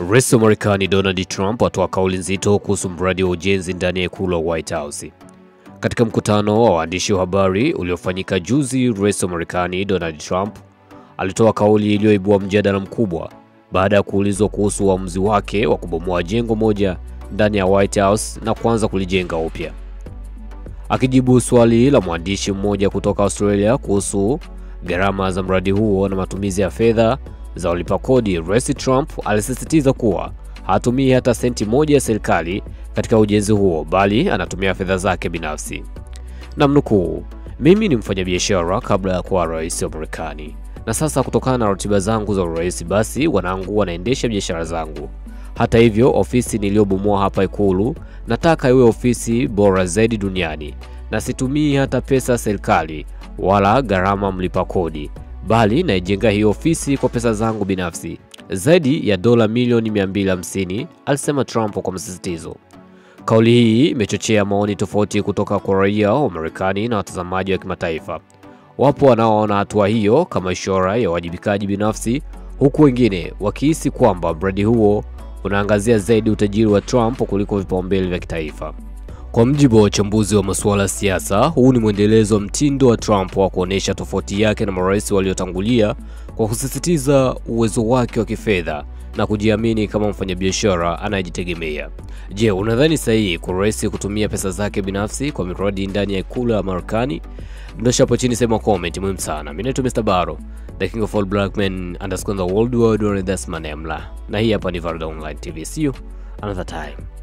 Rais wa Marekani Donald Trump atoa kauli nzito kuhusu mradi wa ujenzi ndani ya ikulu ya White House. Katika mkutano wa waandishi wa habari uliofanyika juzi, Rais wa Marekani Donald Trump alitoa kauli iliyoibua mjadala mkubwa baada ya kuulizwa kuhusu uamuzi wake wa kubomoa jengo moja ndani ya White House na kuanza kulijenga upya. Akijibu swali la mwandishi mmoja kutoka Australia kuhusu gharama za mradi huo na matumizi ya fedha za walipa kodi, Rais Trump alisisitiza kuwa hatumii hata senti moja ya serikali katika ujenzi huo, bali anatumia fedha zake binafsi. Namnukuu, "Mimi ni mfanyabiashara kabla ya kuwa rais wa Marekani, na sasa kutokana na ratiba zangu za urais, basi wanangu wanaendesha biashara zangu. Hata hivyo, ofisi niliyobomoa hapa ikulu nataka iwe ofisi bora zaidi duniani, na situmii hata pesa serikali wala gharama mlipa kodi, bali naijenga hiyo ofisi kwa pesa zangu binafsi, zaidi ya dola milioni 250, alisema Trump kwa msisitizo. Kauli hii imechochea maoni tofauti kutoka kwa raia wa Marekani na watazamaji wa kimataifa. Wapo wanaoona hatua hiyo kama ishara ya wajibikaji binafsi, huku wengine wakihisi kwamba mradi huo unaangazia zaidi utajiri wa Trump kuliko vipaumbele vya kitaifa. Kwa mjibu wa wachambuzi wa masuala ya siasa, huu ni mwendelezo wa mtindo wa Trump wa kuonesha tofauti yake na marais waliotangulia kwa kusisitiza uwezo wake wa kifedha na kujiamini kama mfanyabiashara anayejitegemea. Je, unadhani sahihi kwa rais kutumia pesa zake binafsi kwa miradi ndani ya ikulu ya Marekani? Ndosha hapo chini, sema comment muhimu sana. Mimi ni Mr. Baro, the king of all black men _ the world world, that's my name. Na hii hapa ni Varda Online TV. See you another time.